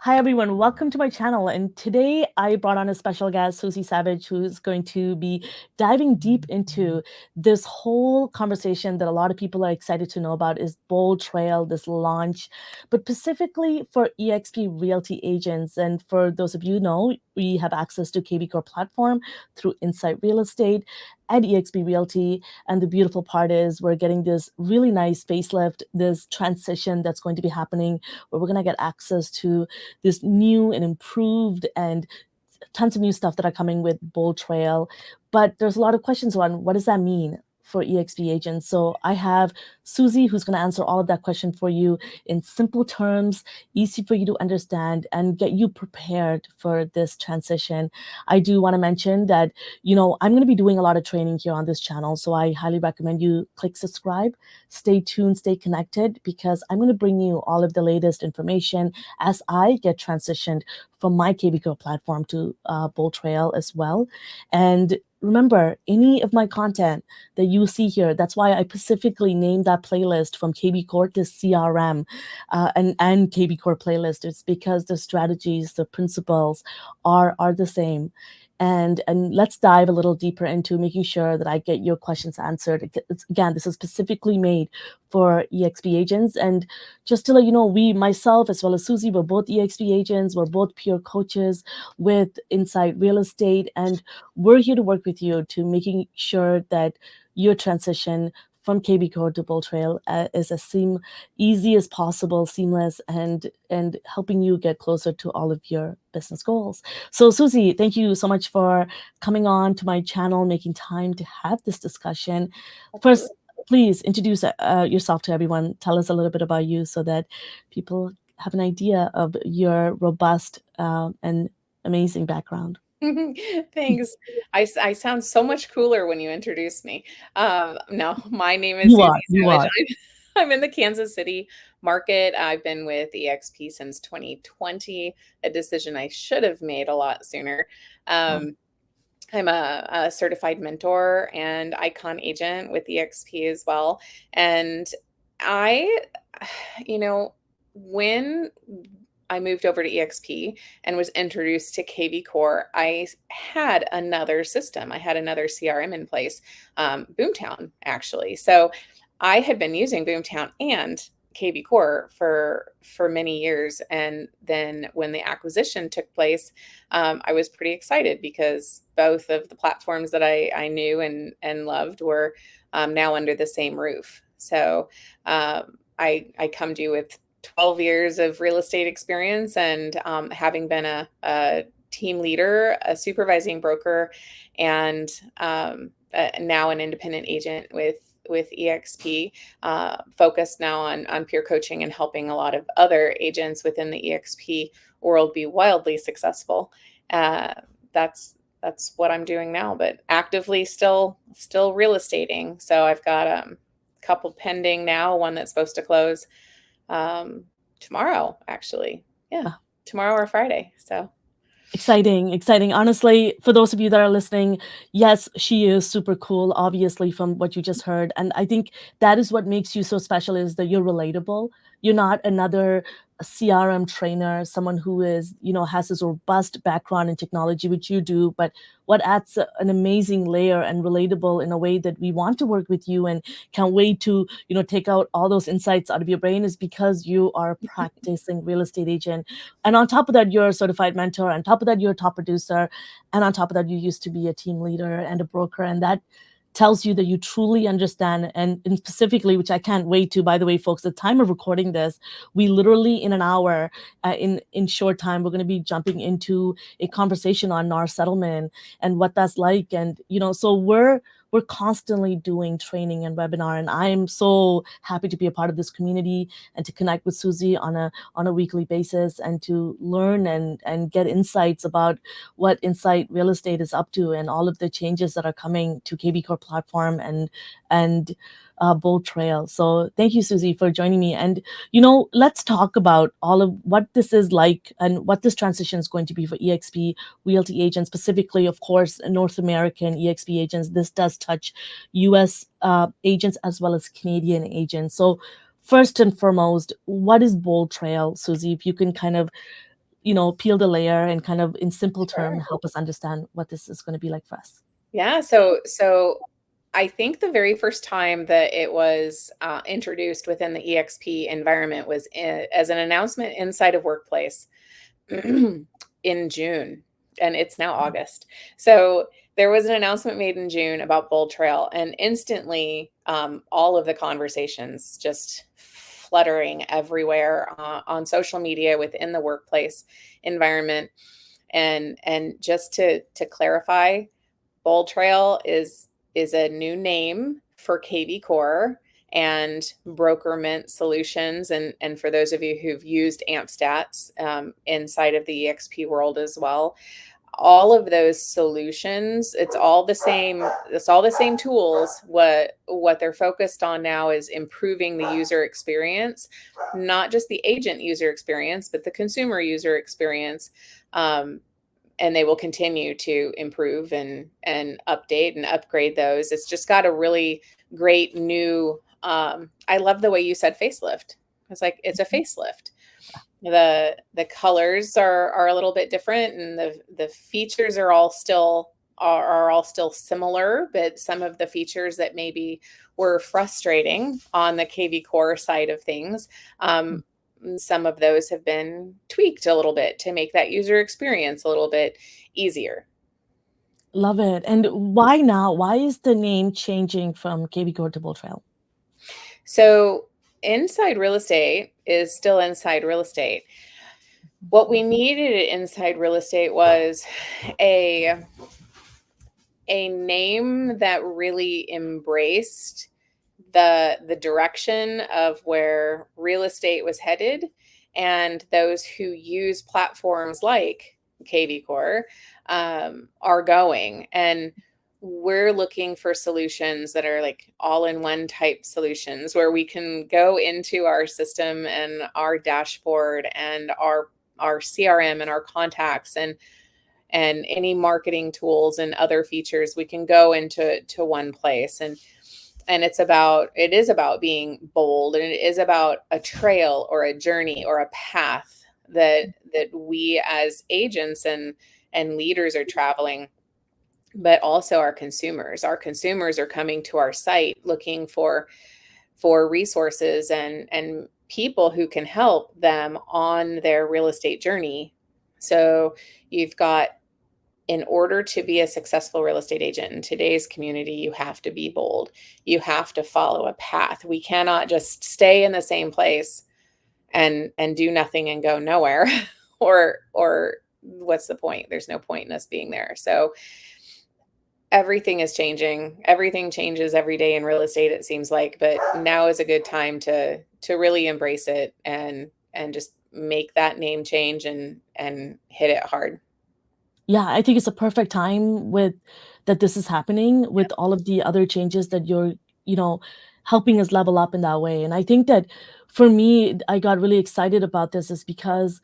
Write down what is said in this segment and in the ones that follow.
Hi, everyone. Welcome to my channel. And today I brought on a special guest, Suzie Savage, who's going to be diving deep into this whole conversation that a lot of people are excited to know about is BoldTrail, this launch, but specifically for eXp Realty agents. And for those of you who know, we have access to kvCORE platform through Insight Real Estate and eXp Realty. And the beautiful part is we're getting this really nice facelift, this transition that's going to be happening where we're going to get access to this new and improved and tons of new stuff that are coming with BoldTrail. But there's a lot of questions on what does that mean for eXp agents. So I have Suzie, who's going to answer all of that question for you in simple terms, easy for you to understand, and get you prepared for this transition. I do want to mention that, I'm going to be doing a lot of training here on this channel. So I highly recommend you click subscribe, stay tuned, stay connected, because I'm going to bring you all of the latest information as I get transitioned from my kvCORE platform to BoldTrail as well. And remember, any of my content that you see here, that's why I specifically named that playlist from kvCORE to CRM and kvCORE playlist. It's because the strategies, the principles are the same. And let's dive a little deeper into making sure that I get your questions answered. Again, this is specifically made for eXp agents. And just to let you know, myself, as well as Suzie, we're both eXp agents. We're both peer coaches with Insight Real Estate. And we're here to work with you to making sure that your transition from kvCORE to BoldTrail is as easy as possible, seamless, and helping you get closer to all of your business goals. So Suzie, thank you so much for coming on to my channel, making time to have this discussion. First, please introduce yourself to everyone. Tell us a little bit about you so that people have an idea of your robust and amazing background. Thanks. I sound so much cooler when you introduce me. No, my name is You Suzie are, you Savage. are. I'm in the Kansas City market. I've been with eXp since 2020, a decision I should have made a lot sooner. Um, I'm a certified mentor and icon agent with eXp as well. And I, when I moved over to eXp and was introduced to kvCORE, I had another system. I had another CRM in place, Boomtown, actually. So I had been using Boomtown and kvCORE for many years. And then when the acquisition took place, I was pretty excited because both of the platforms that I knew and loved were now under the same roof. So I come to you with 12 years of real estate experience and having been a team leader, a supervising broker, and now an independent agent with eXp, focused now on peer coaching and helping a lot of other agents within the eXp world be wildly successful. That's what I'm doing now, but actively still real estating. So I've got a couple pending now, one that's supposed to close tomorrow, actually. Yeah, tomorrow or Friday. So Exciting. Honestly, for those of you that are listening, yes, she is super cool, obviously, from what you just heard. And I think that is what makes you so special is that you're relatable. You're not another CRM trainer, someone who is, has this robust background in technology, which you do, but what adds an amazing layer and relatable in a way that we want to work with you and can't wait to, take out all those insights out of your brain is because you are a practicing real estate agent. And on top of that, you're a certified mentor. On top of that, you're a top producer. And on top of that, you used to be a team leader and a broker. And that tells you that you truly understand. And specifically, which I can't wait to, by the way, folks, the time of recording this, we literally in an hour, in short time, we're going to be jumping into a conversation on NAR settlement and what that's like. And, so we're constantly doing training and webinar. And I'm so happy to be a part of this community and to connect with Suzie on a weekly basis and to learn and get insights about what Insight Real Estate is up to and all of the changes that are coming to kvCORE platform and BoldTrail. So thank you, Suzie, for joining me. And, let's talk about all of what this is like and what this transition is going to be for eXp Realty agents, specifically, of course, North American eXp agents. This does touch US agents as well as Canadian agents. So first and foremost, what is BoldTrail, Suzie? If you can kind of peel the layer and kind of in simple term help us understand what this is going to be like for us? Yeah, so I think the very first time that it was introduced within the eXp environment was as an announcement inside of Workplace in June, and it's now August. So there was an announcement made in June about BoldTrail, and instantly all of the conversations just fluttering everywhere on social media within the workplace environment. And just to clarify, BoldTrail is a new name for kvCORE and Brokerment Solutions. And for those of you who've used AmpStats inside of the eXp world as well, all of those solutions, it's all the same tools. What they're focused on now is improving the user experience, not just the agent user experience, but the consumer user experience. And they will continue to improve and update and upgrade those. It's just got a really great new, I love the way you said facelift. It's like, it's a facelift. The colors are a little bit different, and the features are all still similar, but some of the features that maybe were frustrating on the kvCORE side of things, some of those have been tweaked a little bit to make that user experience a little bit easier. Love it. And why now? Why is the name changing from kvCORE to BoldTrail? So inside real estate is still inside real estate. What we needed inside real estate was a name that really embraced the direction of where real estate was headed, and those who use platforms like kvCORE are going. And we're looking for solutions that are like all-in-one type solutions where we can go into our system and our dashboard and our CRM and our contacts and any marketing tools and other features. We can go into one place, and it is about being bold, and it is about a trail or a journey or a path that we as agents and leaders are traveling, but also our consumers. Our consumers are coming to our site looking for resources and people who can help them on their real estate journey. So you've got, in order to be a successful real estate agent in today's community, you have to be bold. You have to follow a path. We cannot just stay in the same place and do nothing and go nowhere. or what's the point? There's no point in us being there. So everything is changing. Everything changes every day in real estate, it seems like, but now is a good time to really embrace it and just make that name change and hit it hard. Yeah, I think it's a perfect time that this is happening with all of the other changes that you're, you know, helping us level up in that way. And I think that for me, I got really excited about this is because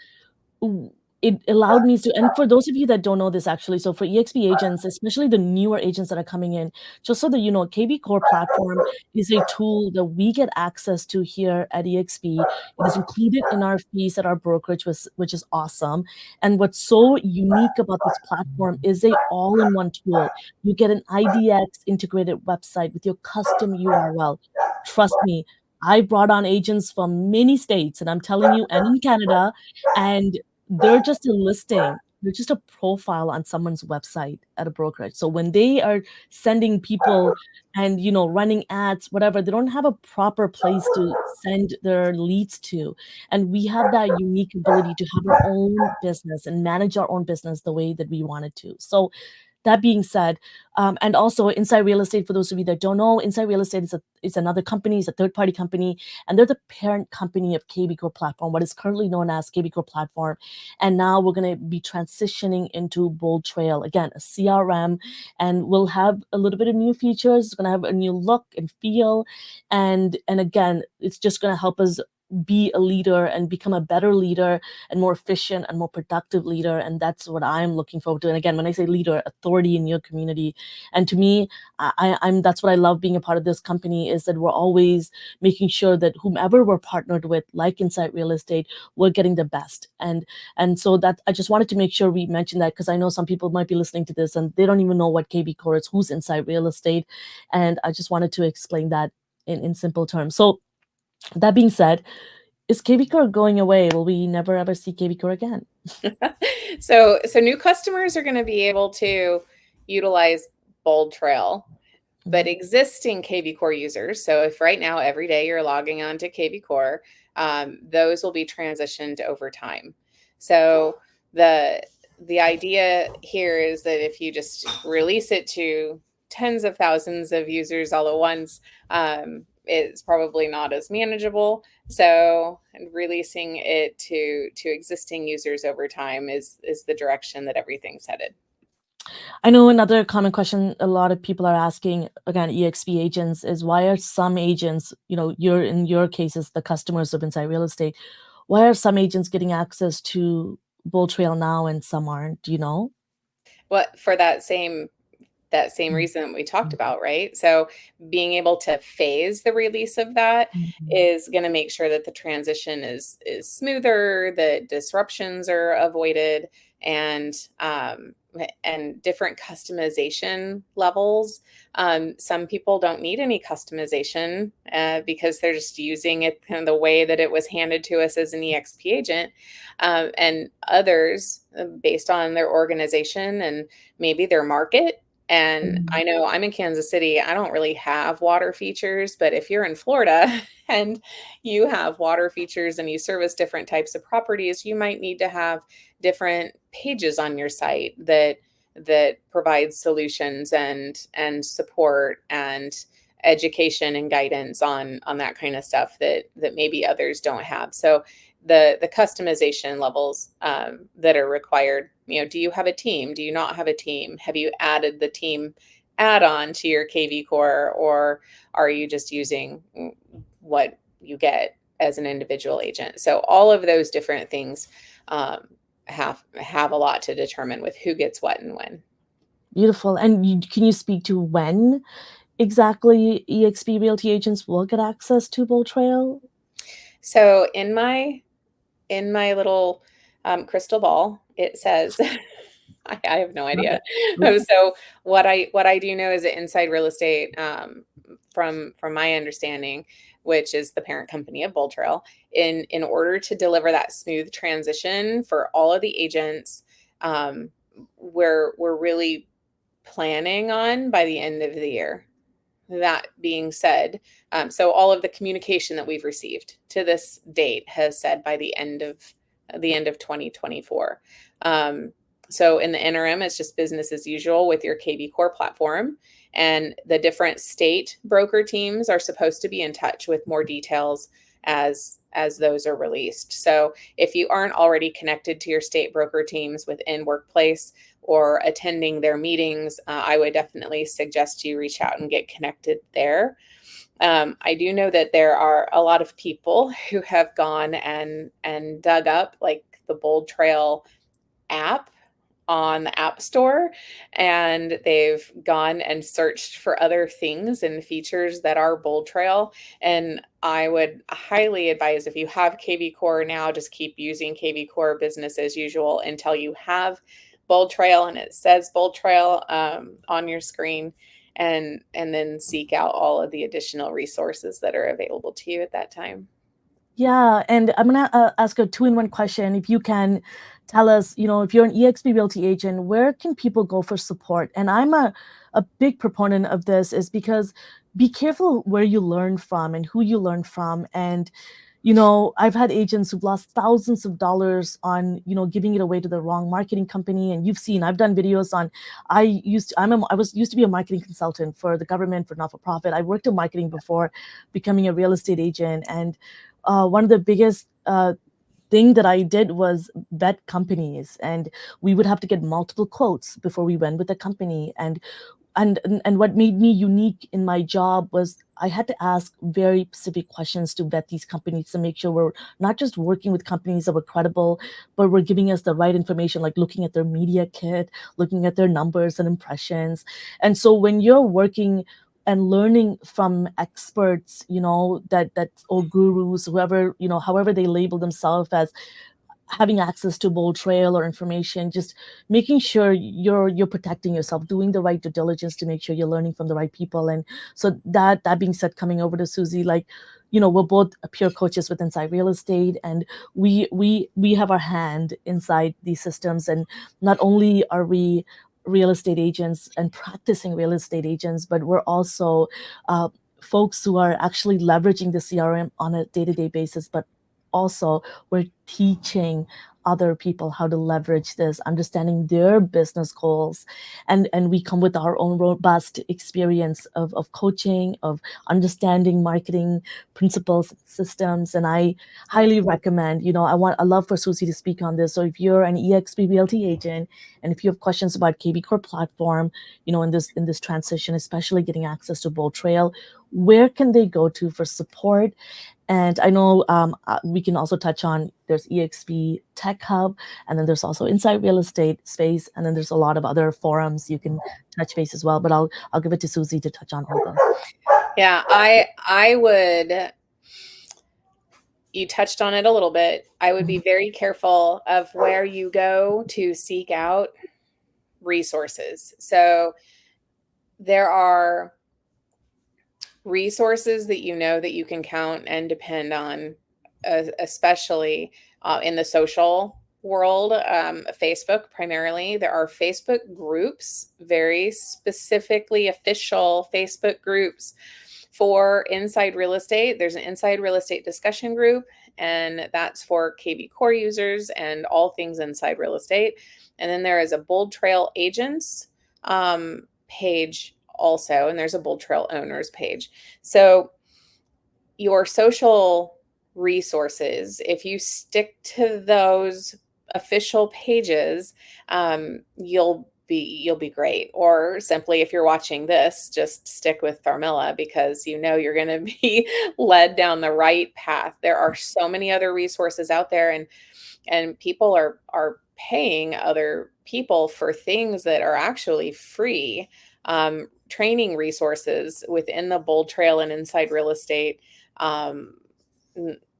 it allowed me to, and for those of you that don't know this actually, so for eXp agents, especially the newer agents that are coming in, just so that you know, kvCORE platform is a tool that we get access to here at eXp. It is included in our fees at our brokerage, which is awesome. And what's so unique about this platform is a all-in-one tool. You get an IDX integrated website with your custom URL. Trust me, I brought on agents from many states, and I'm telling you, and in Canada, and they're just a listing. They're just a profile on someone's website at a brokerage. So when they are sending people and, running ads, whatever, they don't have a proper place to send their leads to. And we have that unique ability to have our own business and manage our own business the way that we wanted to. So that being said, and also Inside Real Estate, for those of you that don't know, Inside Real Estate is another company, it's a third-party company, and they're the parent company of kvCORE platform, what is currently known as kvCORE platform. And now we're going to be transitioning into BoldTrail, again, a CRM, and we'll have a little bit of new features. It's going to have a new look and feel, and again, it's just going to help us be a leader and become a better leader and more efficient and more productive leader. And that's what I'm looking forward to. And again, when I say leader, authority in your community. And to me, I'm that's what I love being a part of this company, is that we're always making sure that whomever we're partnered with, like Inside Real Estate, we're getting the best. And so that I just wanted to make sure we mention that, because I know some people might be listening to this and they don't even know what kvCORE is, who's Inside Real Estate. And I just wanted to explain that in simple terms. So that being said, is kvCORE going away? Will we never ever see kvCORE again? So new customers are going to be able to utilize BoldTrail, but existing kvCORE users, so if right now every day you're logging on to kvCORE, those will be transitioned over time. So the idea here is that if you just release it to tens of thousands of users all at once, it's probably not as manageable. So releasing it to existing users over time is the direction that everything's headed. I know another common question a lot of people are asking, again, eXp agents, is why are some agents, you're in your cases, the customers of Inside Real Estate, why are some agents getting access to BoldTrail now and some aren't? Do you know? Well, for that same reason we talked about, right? So being able to phase the release of that Mhm. is going to make sure that the transition is smoother, that disruptions are avoided, and different customization levels. Some people don't need any customization because they're just using it kind of the way that it was handed to us as an eXp agent, and others, based on their organization and maybe their market. And Mhm. I know I'm in Kansas City. I don't really have water features, but if you're in Florida and you have water features and you service different types of properties, you might need to have different pages on your site that provide solutions and support and education and guidance on that kind of stuff that maybe others don't have. So the customization levels that are required, do you have a team, do you not have a team, have you added the team add-on to your kvCORE, or are you just using what you get as an individual agent? So all of those different things have a lot to determine with who gets what and when. Beautiful. And can you speak to when exactly eXp Realty agents will get access to BoldTrail? So in my little crystal ball, it says, I have no Love idea. it. Okay. So what I do know is that Inside Real Estate, from my understanding, which is the parent company of BoldTrail, in order to deliver that smooth transition for all of the agents, um, we're really planning on by the end of the year. That being said, so all of the communication that we've received to this date has said by the end of 2024. Um, so in the interim, it's just business as usual with your kvCORE platform, and the different state broker teams are supposed to be in touch with more details as those are released. So if you aren't already connected to your state broker teams within Workplace or attending their meetings, I would definitely suggest you reach out and get connected there. I do know that there are a lot of people who have gone and dug up like the BoldTrail app on the App Store, and they've gone and searched for other things and features that are BoldTrail. And I would highly advise, if you have kvCORE now, just keep using kvCORE business as usual until you have BoldTrail and it says BoldTrail on your screen, and then seek out all of the additional resources that are available to you at that time. Yeah, and I'm gonna ask a two-in-one question. If you can tell us, if you're an eXp Realty agent, where can people go for support? And I'm a big proponent of this, is because be careful where you learn from and who you learn from. And I've had agents who've lost thousands of dollars on, giving it away to the wrong marketing company. And you've seen, I've done videos on, I was used to be a marketing consultant for the government, for not-for-profit. I worked in marketing before becoming a real estate agent. And one of the biggest thing that I did was vet companies, and we would have to get multiple quotes before we went with the company. And what made me unique in my job was I had to ask very specific questions to vet these companies to make sure we're not just working with companies that were credible, but we're giving us the right information, like looking at their media kit, looking at their numbers and impressions. And so when you're working and learning from experts, that or gurus, whoever, however they label themselves as, having access to BoldTrail or information, just making sure you're protecting yourself, doing the right due diligence to make sure you're learning from the right people. And so that being said, coming over to Suzie, like, we're both peer coaches with Inside Real Estate, and we have our hand inside these systems. And not only are we real estate agents and practicing real estate agents, but we're also folks who are actually leveraging the CRM on a day-to-day basis, but also we're teaching other people how to leverage this, understanding their business goals. And we come with our own robust experience of coaching, of understanding marketing principles, systems. And I highly recommend, I love for Suzie to speak on this. So if you're an eXp Realty agent, and if you have questions about kvCORE platform, in this transition, especially getting access to BoldTrail, where can they go to for support? And I know we can also touch on, there's eXp Tech Hub, and then there's also Inside Real Estate Space, and then there's a lot of other forums you can touch base as well. But I'll give it to Suzie to touch on all those. Yeah, I would. You touched on it a little bit. I would be very careful of where you go to seek out resources. So there are resources that that you can count and depend on, especially in the social world, Facebook primarily. There are Facebook groups, very specifically official Facebook groups for Inside Real Estate. There's an Inside Real Estate discussion group, and that's for kvCORE users and all things Inside Real Estate. And then there is a BoldTrail agents page also, and there's a BoldTrail owners page. So your social resources, if you stick to those official pages, you'll be great. Or simply, if you're watching this, just stick with Tharmila, because you're going to be led down the right path. There are so many other resources out there, and people are paying other people for things that are actually free. Training resources within the BoldTrail and Inside Real Estate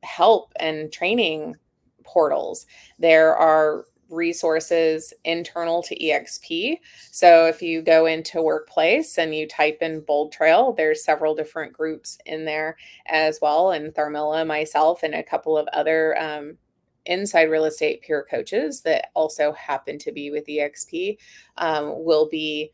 help and training portals. There are resources internal to eXp. So if you go into Workplace and you type in BoldTrail, there's several different groups in there as well. And Tharmila, myself, and a couple of other Inside Real Estate peer coaches that also happen to be with eXp will be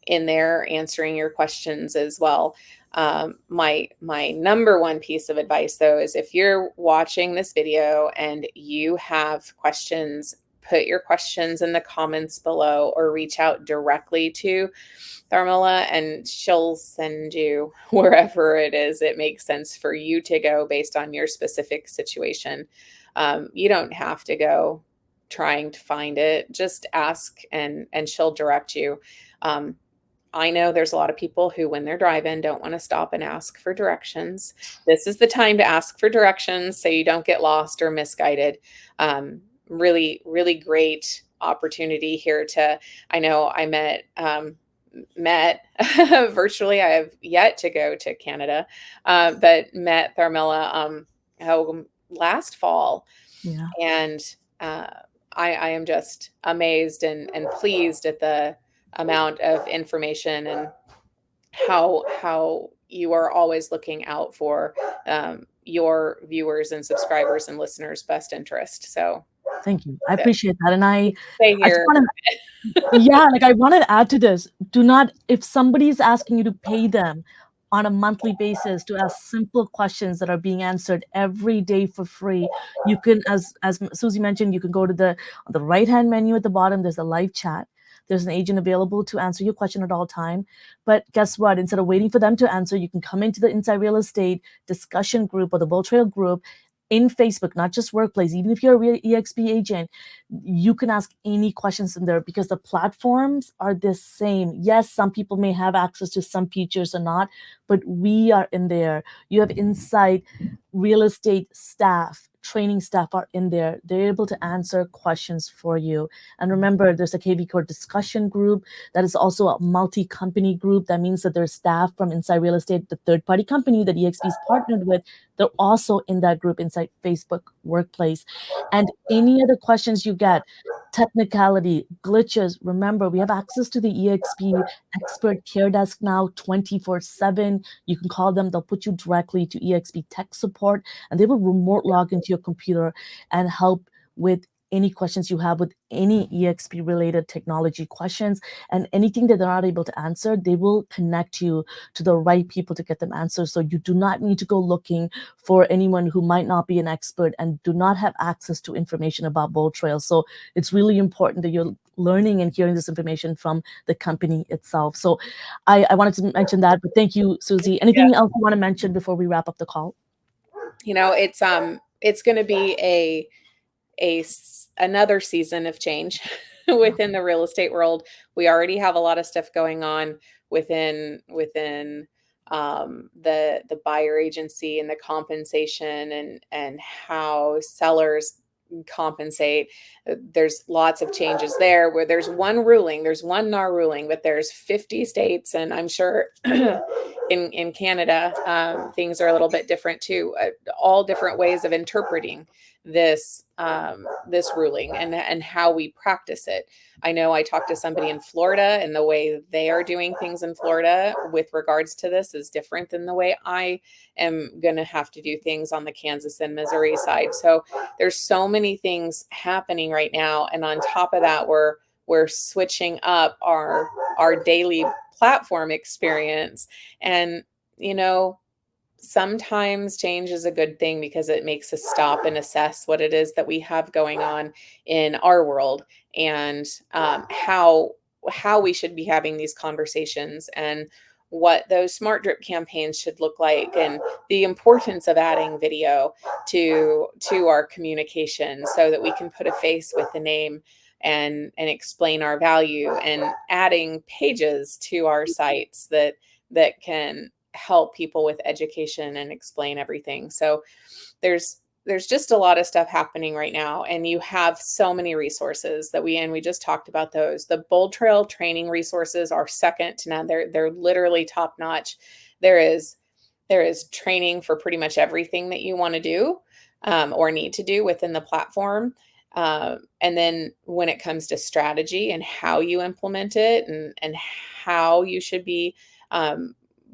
in there answering your questions as well. My number one piece of advice, though, is if you're watching this video and you have questions, put your questions in the comments below, or reach out directly to Tharmila, and she'll send you wherever it is it makes sense for you to go based on your specific situation. You don't have to go trying to find it. Just ask, and she'll direct you. I know there's a lot of people who, when they're driving, don't want to stop and ask for directions. This is the time to ask for directions so you don't get lost or misguided. Really, really great opportunity here I know I met virtually. I have yet to go to Canada, but met Tharmila last fall. Yeah. And I am just amazed and pleased at the amount of information and how you are always looking out for your viewers and subscribers and listeners' best interest. So thank you. I appreciate that. And I just here. want to, yeah, like I want to add to this. Do not, if somebody's asking you to pay them on a monthly basis to ask simple questions that are being answered every day for free, you can, as Suzie mentioned, you can go to the right-hand menu at the bottom. There's a live chat. There's an agent available to answer your question at all time. But guess what? Instead of waiting for them to answer, you can come into the Inside Real Estate discussion group or the BoldTrail group, in Facebook, not just Workplace. Even if you're a real eXp agent, you can ask any questions in there because the platforms are the same. Yes, some people may have access to some features or not, but we are in there. You have insight, real estate staff, training staff are in there. They're able to answer questions for you. And remember, there's a kvCORE discussion group that is also a multi-company group. That means that there's staff from inside real estate, the third-party company that eXp is partnered with. They're also in that group inside Facebook Workplace. And any other questions you get, technicality, glitches, remember, we have access to the eXp expert care desk now 24/7. You can call them, they'll put you directly to eXp tech support, and they will remote log into your computer and help with any questions you have with any eXp related technology questions, and anything that they're not able to answer, they will connect you to the right people to get them answers. So you do not need to go looking for anyone who might not be an expert and do not have access to information about BoldTrail. So it's really important that you're learning and hearing this information from the company itself. So I wanted to mention that, but thank you, Suzie. Anything else you want to mention before we wrap up the call? It's going to be another season of change within the real estate world. We already have a lot of stuff going on within the buyer agency and the compensation and how sellers compensate. There's lots of changes there where there's one ruling, there's one NAR ruling, but there's 50 states, and I'm sure in Canada things are a little bit different too. All different ways of interpreting this this ruling and how we practice it. I know I talked to somebody in Florida, and the way they are doing things in Florida with regards to this is different than the way I am going to have to do things on the Kansas and Missouri side. So there's so many things happening right now, and on top of that, we're switching up our daily platform experience. And sometimes change is a good thing because it makes us stop and assess what it is that we have going on in our world, and how we should be having these conversations, and what those smart drip campaigns should look like, and the importance of adding video to our communication so that we can put a face with the name and explain our value, and adding pages to our sites that can help people with education and explain everything. So there's just a lot of stuff happening right now, and you have so many resources that we just talked about those. The BoldTrail training resources are second to none. They're literally top notch. There is training for pretty much everything that you want to do or need to do within the platform. And then when it comes to strategy and how you implement it, and how you should be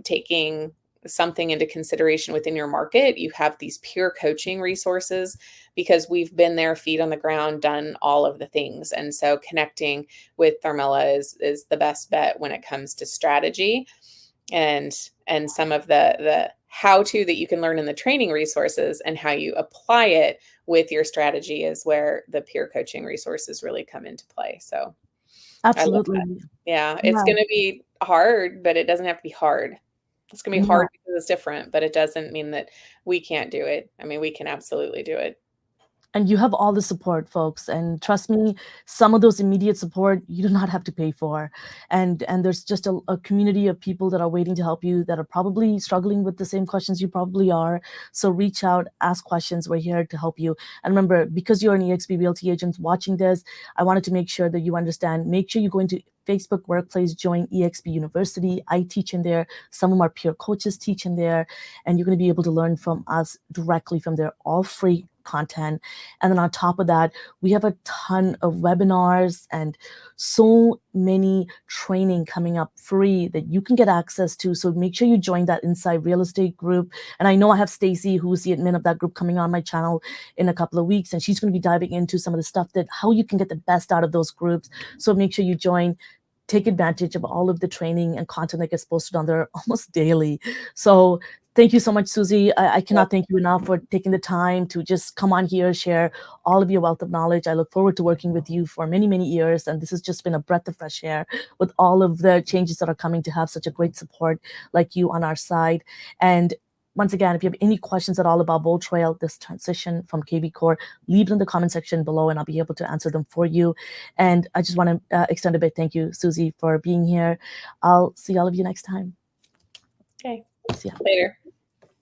taking something into consideration within your market, you have these peer coaching resources, because we've been there, feet on the ground, done all of the things. And so connecting with Tharmila is the best bet when it comes to strategy, and some of the how-to that you can learn in the training resources, and how you apply it with your strategy is where the peer coaching resources really come into play. So I love Absolutely. that. Yeah, it's Yeah. going to be hard, but it doesn't have to be hard. It's going to be Yeah. hard because it's different, but it doesn't mean that we can't do it. I mean, we can absolutely do it. And you have all the support, folks, and trust me, some of those immediate support you do not have to pay for. And there's just a community of people that are waiting to help you, that are probably struggling with the same questions you probably are. So reach out, ask questions. We're here to help you. And remember, because you're an eXp Realty agent watching this, I wanted to make sure that you understand. Make sure you go into Facebook Workplace, join eXp University. I teach in there. Some of our peer coaches teach in there, and you're going to be able to learn from us directly from there, all free content. And then on top of that, we have a ton of webinars and so many training coming up free that you can get access to. So make sure you join that Inside Real Estate group. And I know I have Stacy, who's the admin of that group, coming on my channel in a couple of weeks, and she's going to be diving into some of the stuff that how you can get the best out of those groups. So make sure you join. Take advantage of all of the training and content that gets posted on there almost daily. So thank you so much, Suzie. I cannot thank you enough for taking the time to just come on here, share all of your wealth of knowledge. I look forward to working with you for many, many years. And this has just been a breath of fresh air with all of the changes that are coming, to have such a great support like you on our side. And once again, if you have any questions at all about BoldTrail, this transition from kvCORE, leave it in the comment section below and I'll be able to answer them for you. And I just want to extend a big thank you, Suzie, for being here. I'll see all of you next time. Okay. See ya. Later.